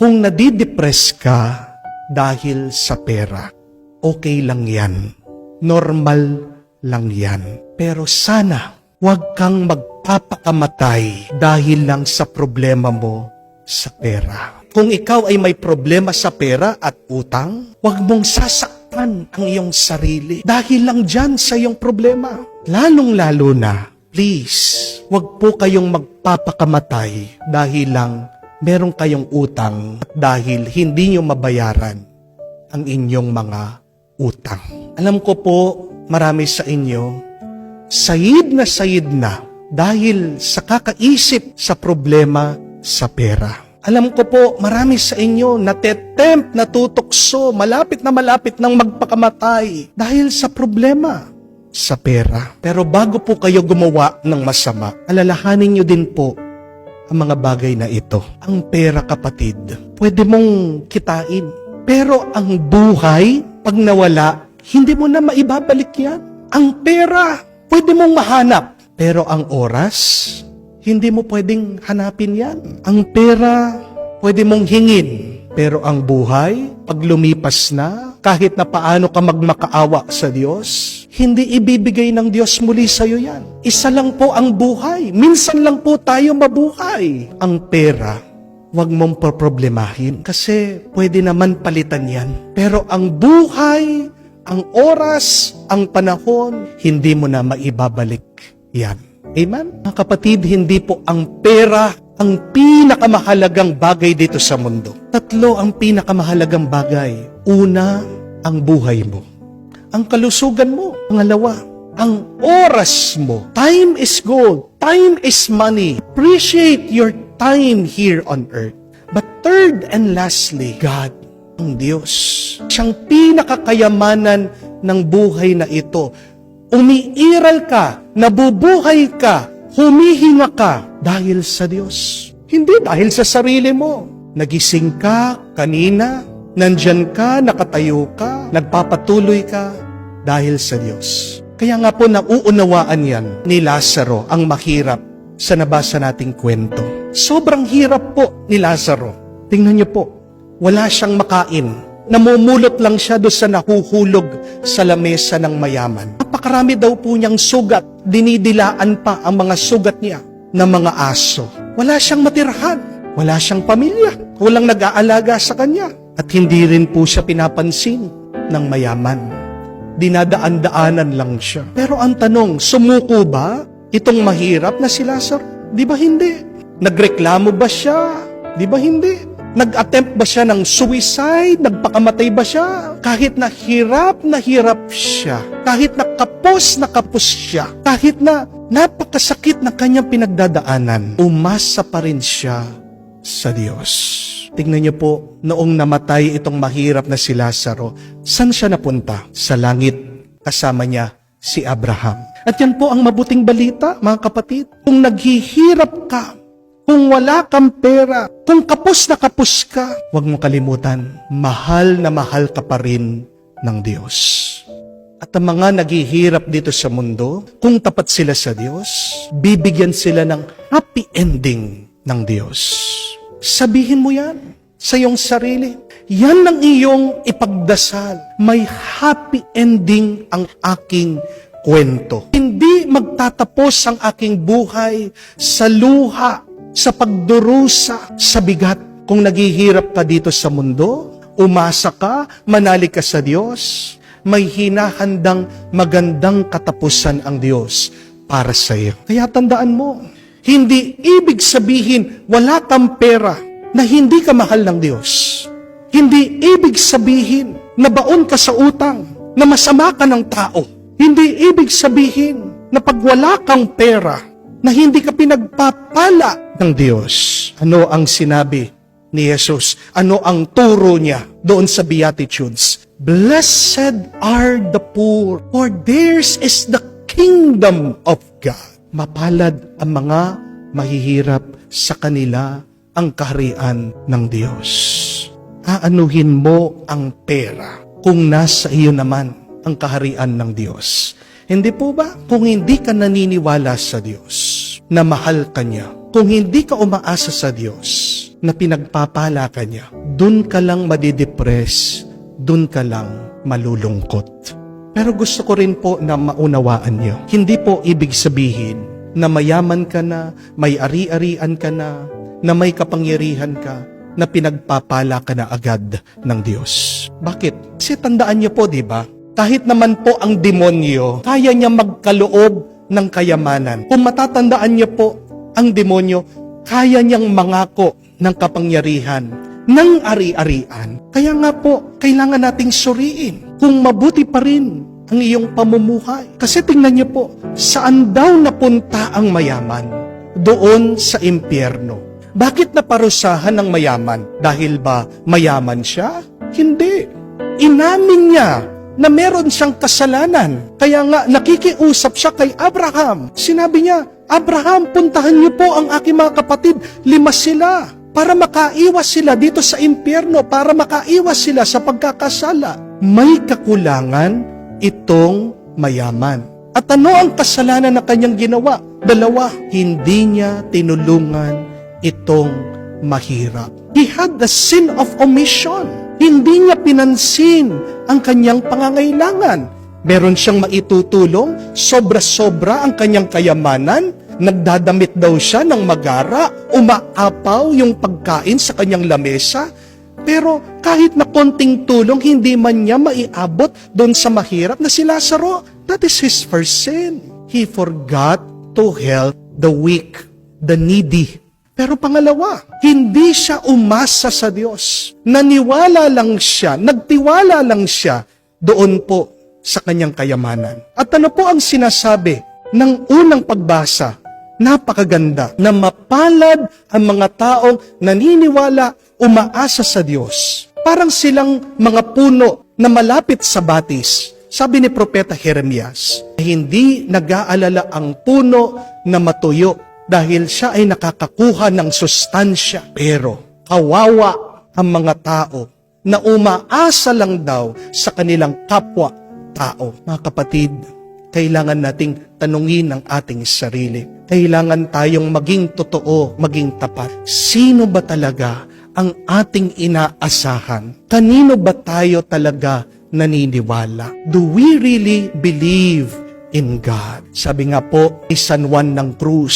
Kung nadidepress ka dahil sa pera, okay lang yan. Normal lang yan. Pero sana, huwag kang magpapakamatay dahil lang sa problema mo sa pera. Kung ikaw ay may problema sa pera at utang, huwag mong sasaktan ang iyong sarili dahil lang dyan sa iyong problema. Lalong-lalo na, please, huwag po kayong magpapakamatay dahil lang meron kayong utang at dahil hindi nyo mabayaran ang inyong mga utang. Alam ko po, marami sa inyo, sayid na dahil sa kakaisip sa problema sa pera. Alam ko po, marami sa inyo natetempt, natutokso, malapit na ng magpakamatay dahil sa problema sa pera. Pero bago po kayo gumawa ng masama, alalahanin nyo din po ang mga bagay na ito. Ang pera, kapatid, pwede mong kitain. Pero ang buhay, pag nawala, hindi mo na maibabalik yan. Ang pera, pwede mong mahanap. Pero ang oras, hindi mo pwedeng hanapin yan. Ang pera, pwede mong hingin. Pero ang buhay, pag lumipas na, kahit na paano ka magmakaawa sa Diyos, hindi ibibigay ng Diyos muli sa'yo yan. Isa lang po ang buhay. Minsan lang po tayo mabuhay. Ang pera, huwag mong problemahin kasi pwede naman palitan yan. Pero ang buhay, ang oras, ang panahon, hindi mo na maibabalik yan. Amen? Mga kapatid, hindi po ang pera ang pinakamahalagang bagay dito sa mundo. Tatlo ang pinakamahalagang bagay. Una, ang buhay mo. Ang kalusugan mo. Pangalawa, ang oras mo. Time is gold. Time is money. Appreciate your time here on earth. But third and lastly, God, ang Diyos. Siyang pinakakayamanan ng buhay na ito. Umiiral ka, nabubuhay ka, humihinga ka dahil sa Diyos. Hindi dahil sa sarili mo. Nagising ka kanina, nandyan ka, nakatayo ka, nagpapatuloy ka dahil sa Diyos. Kaya nga po nauunawaan yan ni Lazaro ang mahirap sa nabasa nating kwento. Sobrang hirap po ni Lazaro. Tingnan niyo po, wala siyang makain. Namumulot lang siya doon sa nahuhulog sa lamesa ng mayaman. Napakarami daw po niyang sugat. Dinidilaan pa ang mga sugat niya ng mga aso. Wala siyang matirahan. Wala siyang pamilya. Walang nag-aalaga sa kanya. At hindi rin po siya pinapansin ng mayaman. Dinadaan-daanan lang siya. Pero ang tanong, sumuko ba itong mahirap na si Lazaro? Di ba hindi? Nagreklamo ba siya? Di ba hindi? Nag-attempt ba siya ng suicide? Nagpakamatay ba siya? Kahit na hirap siya, kahit na kapos siya, kahit na napakasakit na kanyang pinagdadaanan, umasa pa rin siya sa Diyos. Tingnan niyo po, noong namatay itong mahirap na si Lazaro, saan siya napunta? Sa langit, kasama niya si Abraham. At yan po ang mabuting balita, mga kapatid. Kung naghihirap ka, kung wala kang pera, kung kapos ka, huwag mo kalimutan, mahal na mahal ka pa rin ng Diyos. At ang mga naghihirap dito sa mundo, kung tapat sila sa Diyos, bibigyan sila ng happy ending ng Diyos. Sabihin mo yan sa iyong sarili. Yan ang iyong ipagdasal. May happy ending ang aking kwento. Hindi magtatapos ang aking buhay sa luha, sa pagdurusa, sa bigat. Kung naghihirap ka dito sa mundo, umasa ka, manalig ka sa Diyos, may hinahandang magandang katapusan ang Diyos para sa iyo. Kaya tandaan mo, hindi ibig sabihin wala kang pera na hindi ka mahal ng Diyos. Hindi ibig sabihin na baon ka sa utang, na masama ka ng tao. Hindi ibig sabihin na pag wala kang pera, na hindi ka pinagpapala ng Diyos. Ano ang sinabi ni Jesus? Ano ang turo niya doon sa Beatitudes? Blessed are the poor, for theirs is the kingdom of God. Mapalad ang mga mahihirap, sa kanila ang kaharian ng Diyos. Aanuhin mo ang pera kung nasa iyo naman ang kaharian ng Diyos. Hindi po ba? Kung hindi ka naniniwala sa Diyos, na mahal ka niya, kung hindi ka umaasa sa Diyos, na pinagpapala ka niya, dun ka lang madidepress, dun ka lang malulungkot. Pero gusto ko rin po na maunawaan niyo, hindi po ibig sabihin na mayaman ka na, may ari-arian ka na may kapangyarihan ka, na pinagpapala ka na agad ng Diyos. Bakit? Kasi tandaan niyo po, di ba? Kahit naman po ang demonyo, kaya niya magkaloob ng kayamanan. Kung matatandaan niyo po, ang demonyo, kaya niyang mangako ng kapangyarihan, ng ari-arian. Kaya nga po, kailangan nating suriin kung mabuti pa rin ang iyong pamumuhay. Kasi tingnan niyo po, saan daw napunta ang mayaman? Doon sa impyerno. Bakit naparusahan ng mayaman? Dahil ba mayaman siya? Hindi. Inamin niya na meron siyang kasalanan. Kaya nga nakikiusap siya kay Abraham. Sinabi niya, Abraham, puntahan niyo po ang aking mga kapatid. 5 sila. Para makaiwas sila dito sa impyerno. Para makaiwas sila sa pagkakasala. May kakulangan itong mayaman. At ano ang kasalanan na kanyang ginawa? 2, hindi niya tinulungan itong mahirap. He had the sin of omission. Hindi niya pinansin ang kanyang pangangailangan. Meron siyang maitutulong, sobra-sobra ang kanyang kayamanan, nagdadamit daw siya ng magara, umaapaw yung pagkain sa kanyang lamesa, pero kahit na konting tulong, hindi man niya maiabot doon sa mahirap na si Lazaro. That is his first sin. He forgot to help the weak, the needy. Pero pangalawa, hindi siya umasa sa Diyos. Naniwala lang siya, nagtiwala lang siya doon po sa kanyang kayamanan. At ano po ang sinasabi ng unang pagbasa? Napakaganda na mapalad ang mga taong naniniwala, umaasa sa Diyos. Parang silang mga puno na malapit sa batis. Sabi ni Propeta Jeremias, hindi nag-aalala ang puno na matuyo dahil siya ay nakakakuha ng sustansya. Pero kawawa ang mga tao na umaasa lang daw sa kanilang kapwa-tao. Mga kapatid, kailangan nating tanungin ang ating sarili. Kailangan tayong maging totoo, maging tapat. Sino ba talaga ang ating inaasahan? Kanino ba tayo talaga naniniwala? Do we really believe in God? Sabi nga po ni San Juan ng Cruz,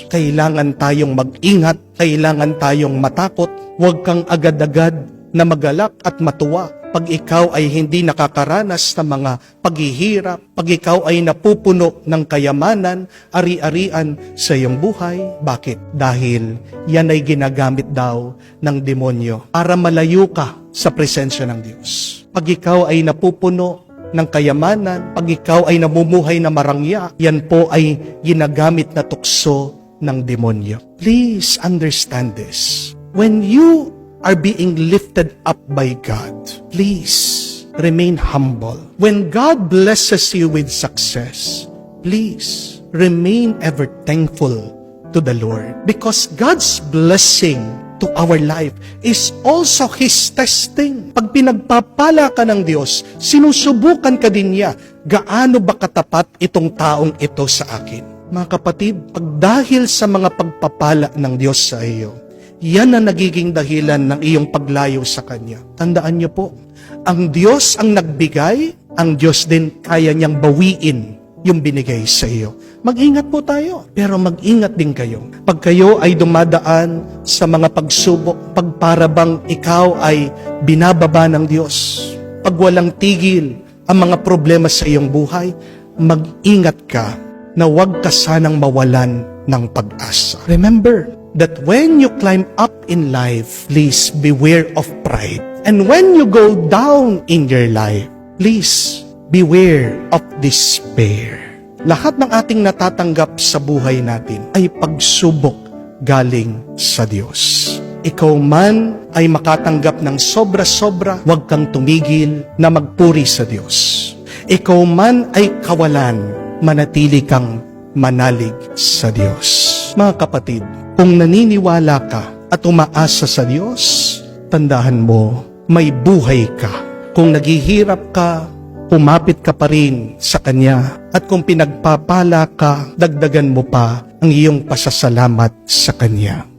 kailangan tayong mag-ingat, kailangan tayong matakot, huwag kang agad-agad na magalak at matuwa pag ikaw ay hindi nakakaranas ng mga paghihirap, pag ikaw ay napupuno ng kayamanan, ari-arian sa iyong buhay. Bakit? Dahil yan ay ginagamit daw ng demonyo para malayo ka sa presensya ng Diyos. Pag ikaw ay napupuno ng kayamanan, pag ikaw ay namumuhay na marangya, yan po ay ginagamit na tukso ng demonyo. Please understand this. When you are being lifted up by God, please remain humble. When God blesses you with success, please remain ever thankful to the Lord. Because God's blessing to our life is also His testing. Pag pinagpapala ka ng Diyos, sinusubukan ka din niya, gaano ba katapat itong taong ito sa akin? Mga kapatid, pag dahil sa mga pagpapala ng Diyos sa iyo, yan ang nagiging dahilan ng iyong paglayo sa Kanya. Tandaan niyo po, ang Diyos ang nagbigay, ang Diyos din kaya niyang bawiin yung binigay sa iyo. Mag-ingat po tayo, pero mag-ingat din kayo. Pag kayo ay dumadaan sa mga pagsubok, pag para bang ikaw ay binababa ng Diyos, pag walang tigil ang mga problema sa iyong buhay, mag-ingat ka na huwag ka sanang mawalan ng pag-asa. Remember that when you climb up in life, please beware of pride. And when you go down in your life, please beware of despair. Lahat ng ating natatanggap sa buhay natin ay pagsubok galing sa Diyos. Ikaw man ay makatanggap ng sobra-sobra, huwag kang tumigil na magpuri sa Diyos. Ikaw man ay kawalan, manatili kang manalig sa Diyos. Mga kapatid, kung naniniwala ka at umaasa sa Diyos, tandaan mo, may buhay ka. Kung naghihirap ka, kumapit ka pa rin sa Kanya. At kung pinagpapala ka, dagdagan mo pa ang iyong pasasalamat sa Kanya.